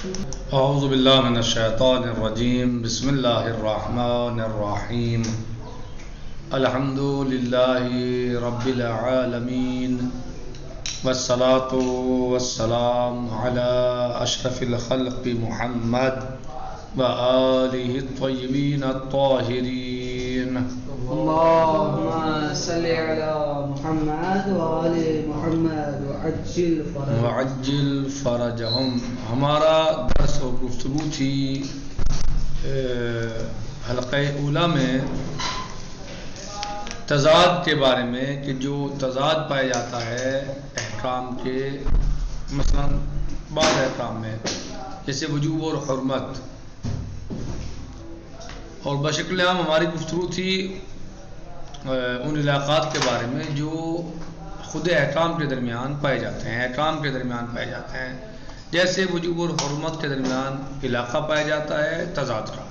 اعوذ باللہ من الشیطان الرجیم بسم اللہ الرحمن الرحیم الحمد للہ رب العالمین والصلاة والسلام علی اشرف الخلق محمد وآلہ الطیبین الطاہرین اللهم صل على محمد وآل محمد وعجل فرجهم. ہمارا درس و گفتگو تھی حلقہ اولا میں تضاد کے بارے میں کہ جو تضاد پایا جاتا ہے احکام کے، مثلا بعض احکام میں جیسے وجوب اور حرمت، اور بشکل عام ہماری گفتگو تھی ان علاقات کے بارے میں جو خود احکام کے درمیان پائے جاتے ہیں، احکام کے درمیان پائے جاتے ہیں، جیسے وجوب اور حرمت کے درمیان علاقہ پایا جاتا ہے تضاد کا،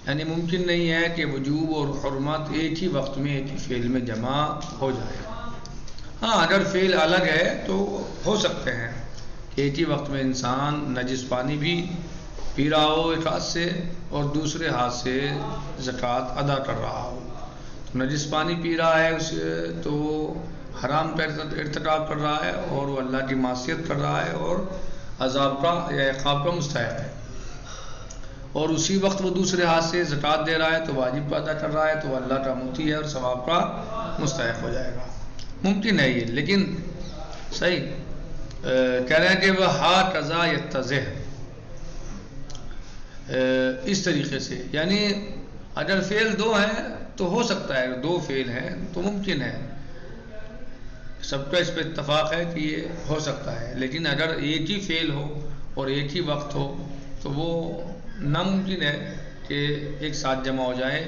یعنی ممکن نہیں ہے کہ وجوب اور حرمت ایک ہی وقت میں ایک ہی فعل میں جمع ہو جائے. ہاں اگر فعل الگ ہے تو ہو سکتے ہیں کہ ایک ہی وقت میں انسان نجس پانی بھی پی رہا ہو ایک ہاتھ سے اور دوسرے ہاتھ سے زکوٰۃ ادا کر رہا ہو. تو نجس پانی پی رہا ہے اسے تو حرام کا ارتکاب کر رہا ہے اور وہ اللہ کی معصیت کر رہا ہے اور عذاب کا یا عقاب کا مستحق ہے، اور اسی وقت وہ دوسرے ہاتھ سے زکوٰۃ دے رہا ہے تو واجب کا ادا کر رہا ہے تو وہ اللہ کا مطیع ہے اور ثواب کا مستحق ہو جائے گا. ممکن ہے یہ، لیکن صحیح کہہ رہے ہیں کہ وہ ہاکذا یتضح، اس طریقے سے، یعنی اگر فعل دو ہیں تو ہو سکتا ہے، دو فعل ہیں تو ممکن ہے، سب کا اس پہ اتفاق ہے کہ یہ ہو سکتا ہے. لیکن اگر ایک ہی فعل ہو اور ایک ہی وقت ہو تو وہ ناممکن ہے کہ ایک ساتھ جمع ہو جائے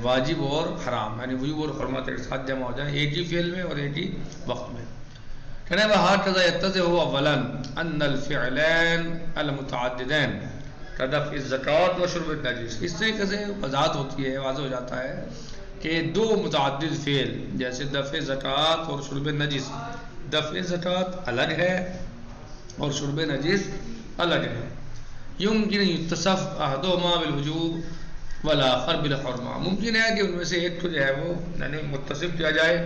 واجب اور حرام، یعنی وجوب اور حرمت ایک ساتھ جمع ہو جائیں ایک ہی فعل میں اور ایک ہی وقت میں. کہنا ہے وَهَكَذَا يَتَّضِحُ أَوَّلًا أَنَّ الْفِعْلَيْنِ الْمُتَعَدِّدَيْنِ كَدَفْعِ الزَّكَاةِ وَشُرْبِ النَّجِسِ. اس طریقے سے وضاحت ہوتی ہے، واضح ہو جاتا ہے کہ دو متعدد فعل جیسے دفع زکوٰۃ اور شرب نجس، دفع زکوٰۃ الگ ہے اور شرب نجس الگ ہے. یمکن یتصف احدہما بالوجوب والآخر بالحرمہ، ممکن ہے کہ ان میں سے ایک کو جو ہے وہ یعنی متصف کیا جائے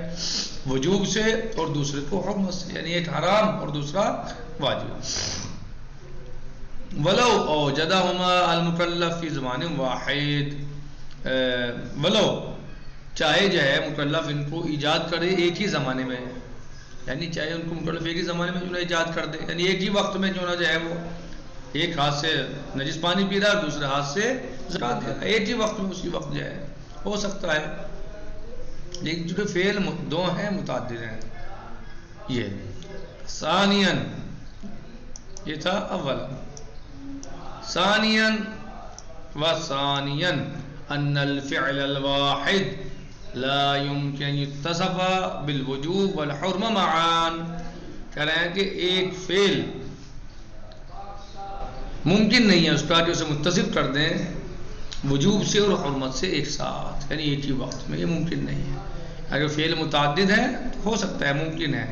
وجوب سے اور دوسرے کو حرمت سے، یعنی ایک حرام اور دوسرا واجب. ولو اوجدہما المکلف فی زمان واحد، ولو چاہے جو ہے مکلف ان کو ایجاد کرے ایک ہی زمانے میں، یعنی چاہے ان کو مکلف ایک ہی زمانے میں جو ہے ایجاد کر دے، یعنی ایک ہی وقت میں جو ہے وہ ایک ہاتھ سے نجس پانی پی رہا ہے اور دوسرے ہاتھ سے زکوٰۃ دے رہا ہے، ایک ہی وقت میں اسی وقت جو ہے ہو سکتا ہے. لیکن جو فعل دو ہیں متعدد ہیں. یہ ثانیاً، یہ تھا اولا. ثانیاً وثانیاً ان الفعل الواحد لا يمكن يتصف بالوجوب والحرمہ معا. کہہ رہے ہیں کہ ایک فعل ممکن نہیں ہے اس کا کہ اسے متصف کر دیں وجوب سے اور حرمت سے ایک ساتھ، یعنی ایک ہی وقت میں، یہ ممکن نہیں ہے. اگر فعل متعدد ہے تو ہو سکتا ہے، ممکن ہے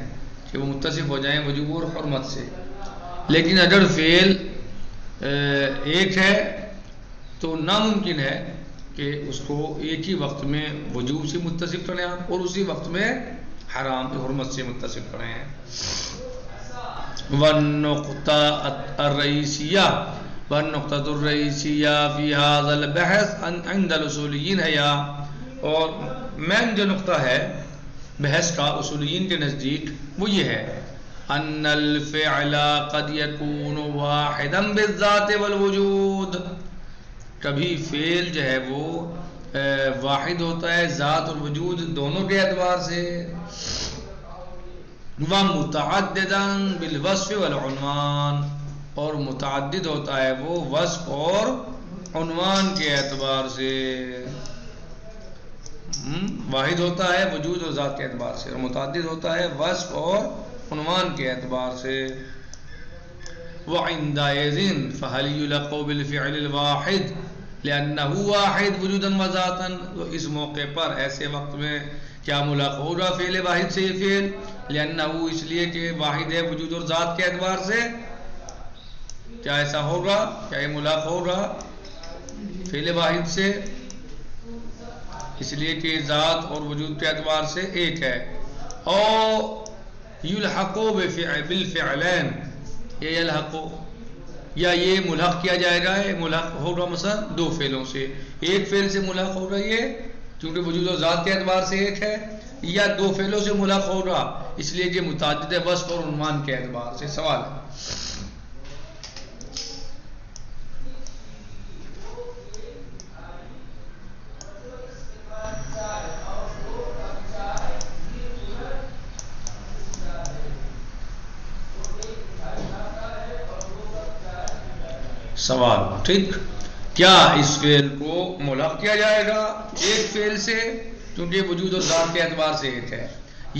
کہ وہ متصف ہو جائیں وجوب اور حرمت سے، لیکن اگر فعل ایک ہے تو ناممکن ہے کہ اس کو ایک ہی وقت میں وجوب سے متصف کریں آپ اور اسی وقت میں حرام حرمت سے متصف کریں. والنقطة الرئيسية في هذا البحث عند الاصوليين هي، اور مین جو نقطہ ہے بحث کا اصولیین کے نزدیک وہ یہ ہے ان الفعل قد يكون واحدا بالذات والوجود، کبھی فعل جو ہے وہ واحد ہوتا ہے ذات اور وجود دونوں کے اعتبار سے، ومتعددا بالوصف والعنوان، اور متعدد ہوتا ہے وہ وصف اور عنوان کے اعتبار سے. واحد ہوتا ہے وجود اور ذات کے اعتبار سے اور متعدد ہوتا ہے وصف اور عنوان کے اعتبار سے. وعندئذ فهل يلقب بالفعل الواحد لأنه واحد وجودا وذاتا، تو اس موقع پر ایسے وقت میں کیا ملاق ہوگا فعل واحد سے یہ فعل، لأنه اس لیے کہ واحد ہے وجود اور ذات کے اعتبار سے. کیا ایسا ہوگا؟ کیا یہ ملحق ہوگا فعل واحد سے؟ اس لیے کہ ذات اور وجود کے اعتبار سے ایک ہے. اور یلحقو بالفعلین، یہ یلحقو یا یہ ملحق کیا جائے گا، یہ ملحق ہوگا مثلا دو فعلوں سے. ایک فعل سے ملحق ہوگا یہ کیونکہ وجود و ذات کے اعتبار سے ایک ہے، یا دو فعلوں سے ملحق ہوگا اس لیے کہ متعدد وصف اور عنوان کے اعتبار سے. سوال ہے. سوال ٹھیک، کیا اس فعل کو ملحق کیا جائے گا ایک فعل سے کیونکہ وجود و ذات کے اعتبار سے ایک ہے،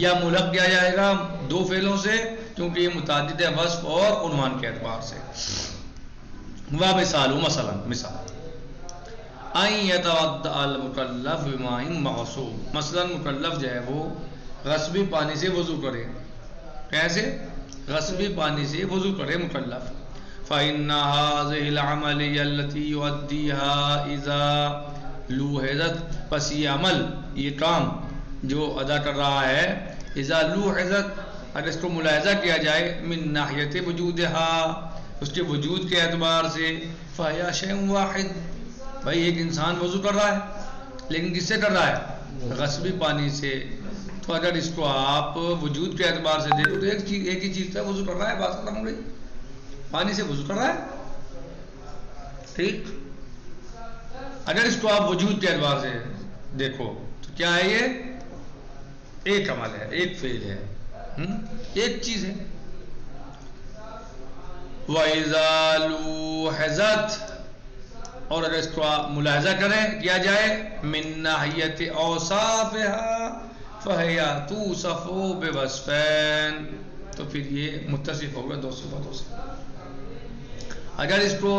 یا ملحق کیا جائے گا دو فعلوں سے کیونکہ یہ متعدد وصف اور عنوان کے اعتبار سے؟ مثال ان یتوضأ المکلف بماء مغصوب، مثلا مکلف جو ہے وہ غصبی پانی سے وضو کرے. کیسے؟ غصبی پانی سے وضو کرے مکلف. فإن هذه العملية التي يؤديها إذا لوحظت، پس یہ عمل، یہ کام جو ادا کر رہا ہے، اذا لوحظت، اگر اس کو ملاحظہ کیا جائے، من ناحیت وجودها، اس کے وجود کے اعتبار سے، فهي شيء واحد، بھائی ایک انسان وضو کر رہا ہے لیکن کس سے کر رہا ہے؟ غصبی پانی سے. تو اگر اس کو آپ وجود کے اعتبار سے دیکھو تو ایک ہی چیز ہے، وضو کر رہا ہے، بات ختم ہو گئی، پانی سے وضو کر رہا ہے. ٹھیک، اگر اس کو آپ وجود کے اعتبار سے دیکھو تو کیا ہے؟ یہ ایک عمل ہے، ایک فعل ہے، ایک چیز ہے. وَإِذَا لُوحِظَتْ، اور اگر اس کو آپ ملاحظہ کریں کیا جائے، مِن ناحیت اوصافها فَهِيَ تُوصَفُ بِوَصْفَيْنِ، تو پھر یہ متصف ہوگا دو صفاتوں سے. اگر اس کو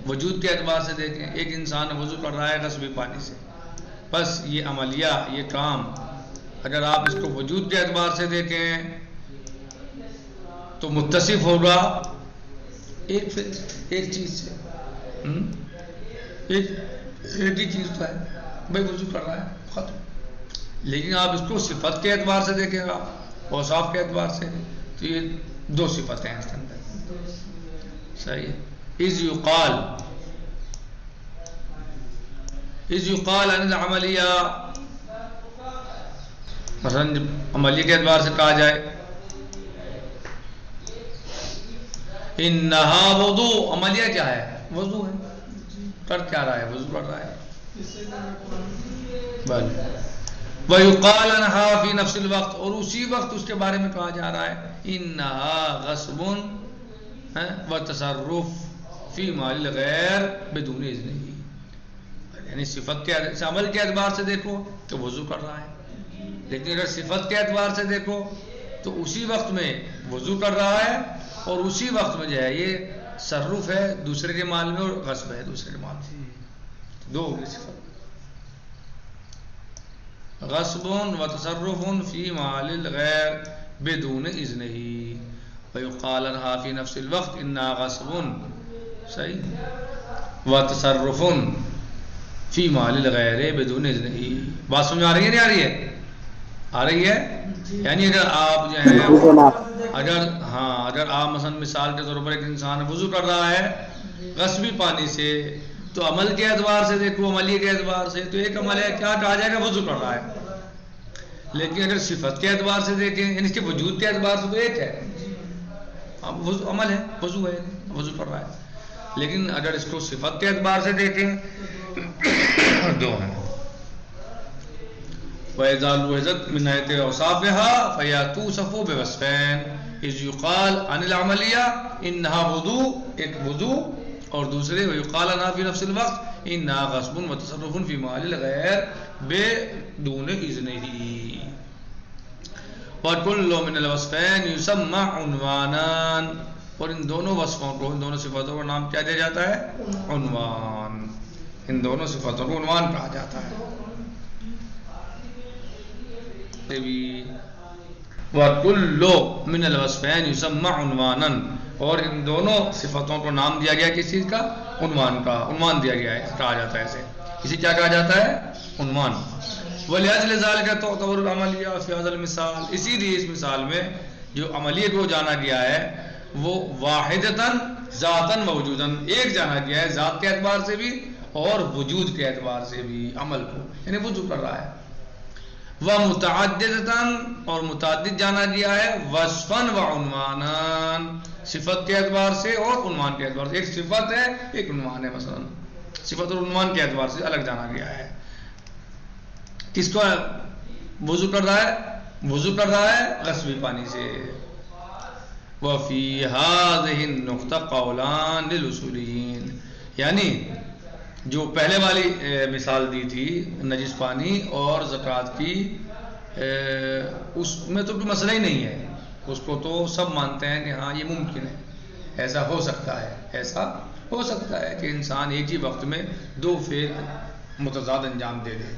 وجود کے اعتبار سے دیکھیں، ایک انسان وضو کر رہا ہے غصبی پانی سے، بس یہ عملیہ، یہ کام، اگر آپ اس کو وجود کے اعتبار سے دیکھیں تو متصف ہوگا ایک چیز سے. ایک ہی چیز تو ہے، بھائی وضو کر رہا ہے، ختم. لیکن آپ اس کو صفت کے اعتبار سے دیکھیں گا، اوصاف کے اعتبار سے، تو یہ دو صفتیں ہیں اس کے اندر. صحیح ہے. اذ یقال عن العملیہ، مثلا عملیہ کے اعتبار سے کہا جائے انہا وضو، عملیہ کیا ہے؟ وضو ہے، کر کیا رہا ہے؟ وضو کر رہا ہے. وَيُقَالَ عَنْهَا فِي نَفْسِ الْوَقْتِ، اور اسی وقت اس کے بارے میں کہا جا رہا ہے انہا غصب وتصرف فی مال الغیر بدون اذنہ، یعنی صفت کے عمل کے اعتبار سے دیکھو تو وضو کر رہا ہے، لیکن اگر صفت کے اعتبار سے دیکھو تو اسی وقت میں وضو کر رہا ہے اور اسی وقت میں جو ہے یہ تصرف ہے دوسرے کے مال میں اور غصب ہے دوسرے کے مال میں. دو ہوگی صفت، غصب و تصرف فی مال الغیر بدون اذنہ. ویقال عنہا فی نفس الوقت انہا غصب، صحیح، و تصرف فی مال الغیر بدون اذنہ. بات سمجھ آ رہی ہے نہیں آ رہی ہے؟ آ رہی ہے. یعنی اگر آپ جو ہے اگر آپ مثلا مثال کے طور پر ایک انسان وضو کر رہا ہے غصبی پانی سے، تو عمل کے اعتبار سے دیکھو، عملی کے اعتبار سے تو ایک عمل ہے، کیا کہا جائے گا؟ وضو کر رہا ہے. لیکن اگر صفت کے اعتبار سے دیکھیں، یعنی اس کے وجود کے اعتبار سے تو ایک ہے، عمل ہے، وضو ہے، وضو کر رہا ہے. لیکن اگر اس کو صفت کے اعتبار سے دیکھیں دو ہیں. وَإِذَا لُوحِظَتْ مِنْ نَاحِيَةِ أَوْصَافِهَا فَهِيَ تُوصَفُ بِوَصْفَيْنِ إِذْ يُقَالُ عَنِ الْعَمَلِيَّةِ إِنَّهَا وُضُوءٌ، ایک وضو، اور دوسرے وَيُقَالُ عَنْهَا فِي نَفْسِ الْوَقْتِ إِنَّهَا غَصْبٌ وَتَصَرُّفٌ فِي مَالِ الْغَيْرِ بِدُونِ إِذْنِهِ. وَكُلُّ مِنَ الْوَصْفَيْنِ يُسَمَّى عُنْوَانًا، اور ان دونوں وصفوں کو، ان دونوں صفاتوں کا نام کیا دیا جاتا ہے؟ عنوان. ان دونوں صفاتوں کو عنوان کہا جاتا ہے. وَكُلُّ مِنَ الْوَصْفَيْنِ يُسَمَّى عُنْوَانًا، اور ان دونوں صفتوں کو نام دیا گیا کس چیز کا؟ عنوان کا، عنوان دیا گیا ہے، کہا جاتا ہے اسے، اسے کیا کہا جاتا ہے؟ عنوان۔ وَلِأَجْلِ ذَلِكَ تُعْتَبَرُ الْعَمَلِيَّةُ فِي هَذَا الْمِثَالِ، اسی لیے اس مثال میں جو عملیہ کو جانا گیا ہے وہ واحدتاً ذاتاً ووجوداً، ایک جانا گیا ہے ذات کے اعتبار سے بھی اور وجود کے اعتبار سے بھی، عمل کو یعنی وجود کر رہا ہے۔ وَمُتَعَدِّدَةً، اور متعدد جانا گیا ہے وصفاً وعنواناً، صفت کے اعتبار سے اور عنوان کے اعتبار سے، ایک صفت ہے ایک عنوان ہے، مثلا صفت اور عنوان کے اعتبار سے الگ جانا گیا ہے۔ کس کو وضو کر رہا ہے؟ وضو کر رہا ہے غسبی پانی سے۔ وَفِي هَذِهِ النُّقْطَةِ قَوْلَانِ لِلْأُصُولِيِّينَ، یعنی جو پہلے والی مثال دی تھی نجس پانی اور زکوٰۃ کی، اس میں تو کوئی مسئلہ ہی نہیں ہے، اس کو تو سب مانتے ہیں کہ ہاں یہ ممکن ہے، ایسا ہو سکتا ہے، ایسا ہو سکتا ہے کہ انسان ایک ہی وقت میں دو فعل متضاد انجام دے دے،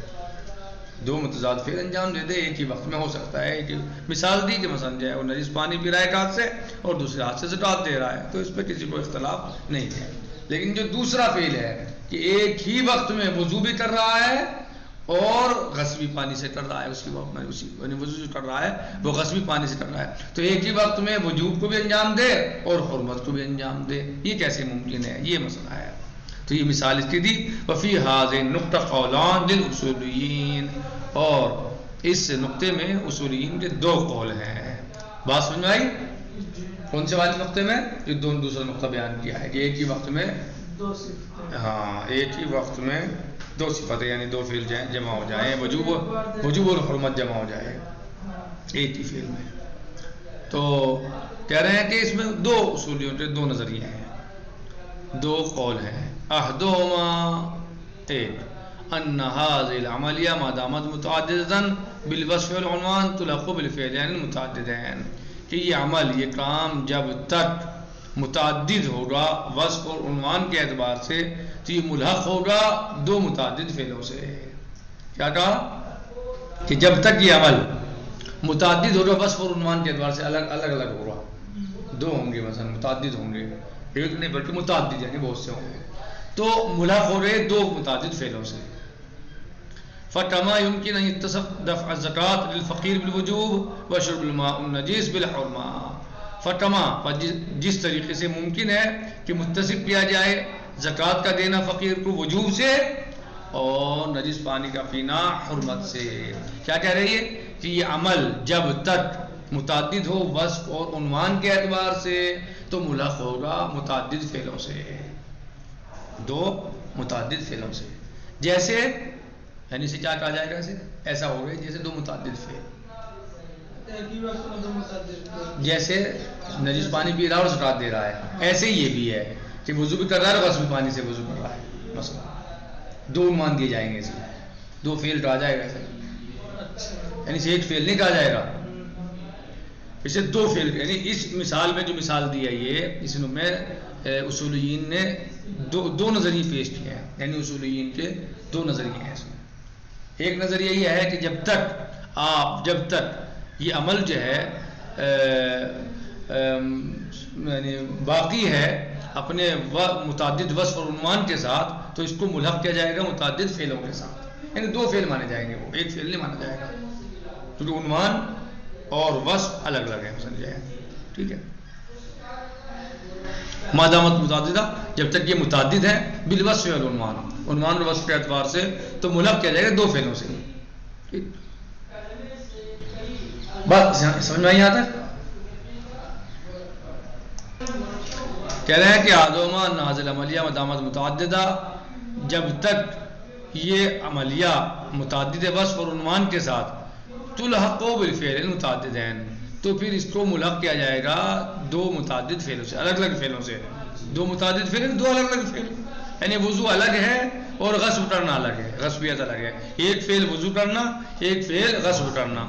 دو متضاد فعل انجام دے دے ایک ہی وقت میں، ہو سکتا ہے۔ ایک مثال دی کہ مثلا جو ہے وہ نجس پانی پی رہا ہے ایک ہاتھ سے اور دوسرے ہاتھ سے زکوٰۃ دے رہا ہے، تو اس پہ کسی کو اختلاف نہیں ہے۔ لیکن جو دوسرا فعل ہے کہ ایک ہی وقت میں وضو بھی کر رہا ہے اور غسبی پانی سے کر رہا ہے، اسی وقت میں وضو جو کر رہا ہے وہ غسبی پانی سے کر رہا ہے، تو ایک ہی وقت میں وجوب کو بھی انجام دے اور حرمت کو بھی انجام دے، یہ کیسے ممکن ہے؟ یہ مسئلہ ہے۔ تو یہ مثال اس کی دی۔ وفی هذه النقطة قولان للأصوليين، اور اس نقطے میں اصولین کے دو قول ہیں۔ بات سمجھ میں آئی؟ کون سے والے نقطے میں؟ جو دوسرا نقطہ بیان کیا ہے کہ ایک ہی وقت میں ہاں ایک ہی وقت میں دو صفتیں یعنی دو فعل جمع ہو جائیں، وجوب اور حرمت جمع ہو جائے ایک ہی فعل میں۔ تو کہہ رہے ہیں کہ اس میں دو اصولیوں کے دو نظریے ہیں، دو قول ہیں۔ احدہما، ایک، ان هذه العملیہ ما دامت متعدداً بالوصف والعنوان تلق بالفعلین متعددین، کہ یہ عمل، یہ کام جب تک متعدد ہوگا وصف اور عنوان کے اعتبار سے تو یہ ملحق ہوگا دو متعدد فعلوں سے۔ کیا کہا؟ کہ جب تک یہ عمل متعدد ہوگا وصف اور عنوان کے اعتبار سے، الگ الگ ہوگا، دو ہوں گے مثلا، متعدد ہوں گے، ایک نہیں بلکہ متعدد یعنی بہت سے ہوں گے، تو ملحق ہو رہے دو متعدد فعلوں سے۔ فَكَمَا يُمْكِنَ أَن يُتَّصَفَ دَفْعَ الزَّكَاةِ لِلْفَقِيرِ بِالْوُجُوبِ وَشُرْبِ الْمَاءِ النَّجِسِ بِالْحُرْمَةِ، فَكَمَا، جس طریقے سے ممکن ہے کہ متصف کیا جائے زکوٰۃ کا دینا فقیر کو وجوب سے اور نجس پانی کا پینا حرمت سے۔ کیا کہہ رہی ہے؟ کہ یہ عمل جب تک متعدد ہو وصف اور عنوان کے اعتبار سے تو ملحق ہوگا متعدد فعلوں سے، دو متعدد فعلوں سے۔ جیسے یعنی اسے کیا کہا جائے گا؟ ایسا ہو گیا جیسے دو متعدد فعل، جیسے نجس پانی پی رہا ہے اور زکوٰۃ دے رہا ہے، ایسے ہی یہ بھی ہے کہ وضو بھی کر رہا ہے اور غسل پانی سے وضو کر رہا ہے، مثلا دو عنوان دیے جائیں گے، اسے دو فعل کہا جائے گا، یعنی اسے ایک فعل نہیں کہا جائے گا، اسے دو فعل، یعنی اس مثال میں جو مثال دی ہے یہ، اس میں اصولیین نے دو نظریے پیش کیے ہیں، یعنی اصولیین کے دو نظریے ہیں اس میں۔ ایک نظریہ یہ ہے کہ جب تک یہ عمل جو ہے یعنی باقی ہے اپنے متعدد وصف اور عنوان کے ساتھ تو اس کو ملحق کیا جائے گا متعدد فعلوں کے ساتھ، یعنی دو فعل مانے جائیں گے، وہ ایک فعل نہیں مانا جائے گا، کیونکہ عنوان اور وصف الگ الگ ہیں، سمجھ جائے، ٹھیک ہے۔ مادامت متعددہ، جب تک یہ متعدد ہے بالوصف والعنوان، عنوان اور وصف کے اعتبار سے تو ملحق کیا جائے گا دو فعلوں سے، ٹھیک۔ بات سمجھ میں آئی یہاں تک؟ کہہ رہے ہیں کہ آدوما نازل عملیہ مدامت متعددہ، جب تک یہ عملیہ متعدد وصف اور عنوان کے ساتھ تلحق بالفعل متعددین، تو پھر اس کو ملحق کیا جائے گا دو متعدد فعلوں سے، الگ الگ فعلوں سے، دو متعدد فعل، دو الگ الگ فعل، یعنی وضو الگ ہے اور غسل کرنا الگ ہے، غسبیت الگ ہے، ایک فعل وضو کرنا، ایک فعل غسل کرنا۔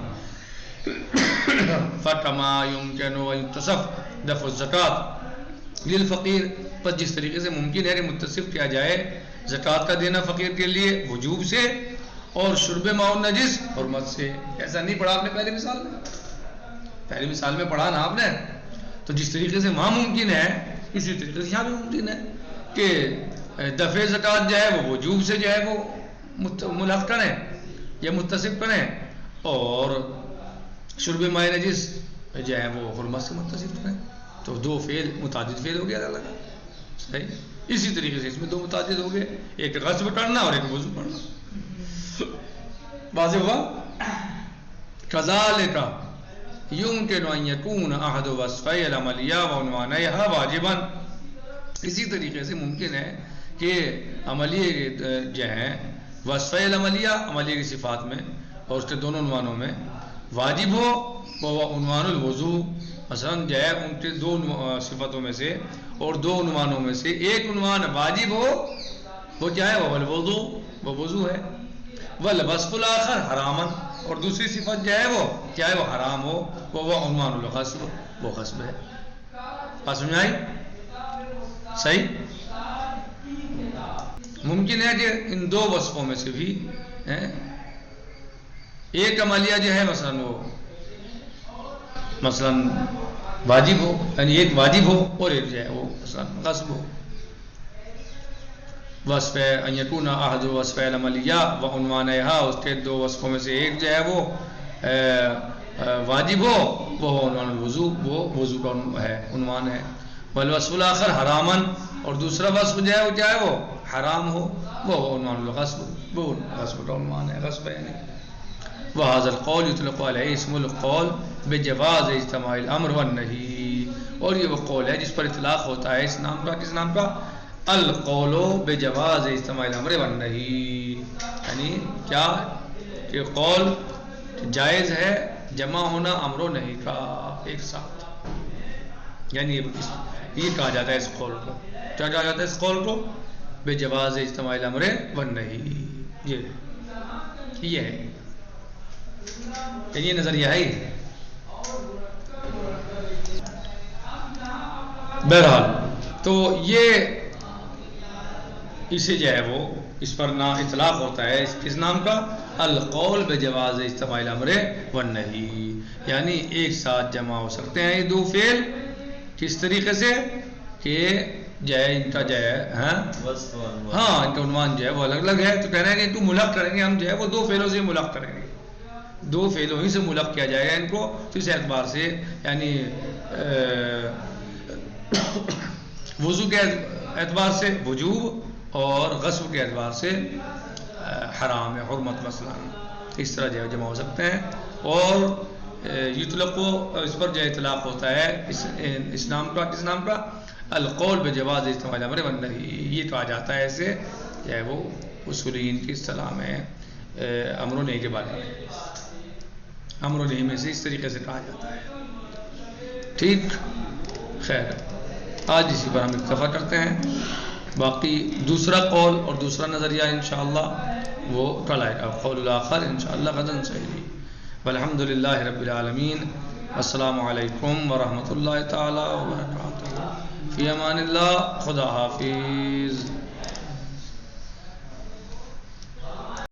فَكَمَا يُمْكِنُ أَن يُتَّصَفَ دَفْعُ الزَّكَاةِ لِلْفَقِيرِ، پس جس طریقے سے ممکن ہے کہ متصف کیا جائے زکوٰۃ کا دینا فقیر کے لیے وجوب سے اور شرب ماء النجس حرمت سے۔ ایسا نہیں پڑھا آپ نے پہلی مثال میں؟ پہلی مثال میں پڑھا نا آپ نے، تو جس طریقے سے وہاں ممکن ہے اسی طریقے سے یہاں بھی ممکن ہے کہ دفع زکوٰۃ جو ہے وہ وجوب سے جو ہے وہ ملحق کریں یا متصف کریں، اور شرب ماء نجس جو ہے وہ حرمت سے متصف کریں، تو دو فعل متعدد فعل ہو گیا الگ الگ. صحیح. اسی طریقے سے اس میں دو متعدد ہو گئے، ایک غصب کرنا اور ایک وضو کرنا. واضح ہوا؟ کذالک یمکن ان یکون احد وصفی العملیہ وعنوانیہا واجبا. اسی طریقے سے ممکن ہے کہ عملیہ جو ہیں وصفی العملیہ عملیہ کی صفات میں اور اس کے دونوں عنوانوں میں واجب ہو، وہ عنوان الوضو. مثلا جو ہے ان کے دو صفتوں میں سے اور دو عنوانوں میں سے ایک عنوان واجب ہو، وہ کیا ہے؟ وہ الوضو، وہ وضو ہے. والوصف الاخر حراما، اور دوسری صفت جو ہے وہ کیا ہے؟ وہ حرام ہو، وہ عنوان الغصب، وہ غصب ہے. بات سمجھ آئی؟ صحیح. ممکن ہے کہ ان دو وصفوں میں سے بھی ایک عملیہ جو ہے مثلا واجب ہو، یعنی ایک واجب ہو اور ایک جو ہے وہ مثلا غصب ہو. وصف ان یکون احد وصف العملیہ وعنوانہا، اس کے دو وصفوں میں سے ایک جو ہے وہ واجب ہو، وہ عنوان الوضو، وہ وضو کا ہے عنوان ہے. والوصف الاخر حراما، اور دوسرا وصف جو ہے وہ کیا ہے؟ وہ حرام ہو، وہ عنوان الغصب، وہ غصب کا عنوان ہے، غصب یعنی. وهذا القول يطلق عليه اسم القول بجواز اجتماع الامر والنهي، اور یہ وہ قول ہے جس پر اطلاق ہوتا ہے اس نام کا، کس نام کا؟ القول بجواز اجتماع الامر والنهي. یعنی کیا کہ قول جائز ہے جمع ہونا امر و نہی کا ایک ساتھ. یعنی یہ کہا جاتا ہے اس قول کو، کیا کہا جاتا ہے اس قول کو؟ بجواز اجتماع الامر والنہی. یہ ہے، یہ نظریہ ہے. بہرحال تو یہ اسے جو ہے وہ اس پر نا اطلاق ہوتا ہے کس نام کا؟ القول بجواز اجتماع الامر والنہی. یعنی ایک ساتھ جمع ہو سکتے ہیں یہ دو فعل، کس طریقے سے کہ جو ہے ان کا جو ہے ہاں ان کا عنوان جو ہے وہ الگ الگ ہے. تو کہنا ہے کہ ان کو ملحق کریں گے ہم، جو ہے وہ دو فعلوں سے ملحق کریں گے، دو فعلوں ہی سے ملحق کیا جائے گا ان کو. تو اس اعتبار سے یعنی وضو کے اعتبار سے وجوب اور غسل کے اعتبار سے حرام ہے، حرمت مثلا، اس طرح جو جمع ہو سکتے ہیں. اور یطلق اس پر جو اطلاق ہوتا ہے اس نام کا، کس نام کا؟ القول بجواز اجتماع الامر والنہی. یہ کہا جاتا ہے اسے جو ہے وہ اصولین کی اصطلاح میں امر و نہی کے بارے میں، امر و نہی میں سے اس طریقے سے کہا جاتا ہے. ٹھیک، خیر، آج اسی پر ہم اکتفا کرتے ہیں. باقی دوسرا قول اور دوسرا نظریہ انشاءاللہ وہ کل آئے گا، قول الاخر انشاءاللہ غداً صحیح. والحمد للہ رب العالمین. السلام علیکم ورحمۃ اللہ تعالی وبرکاتہ. فی امان اللہ. خدا حافظ.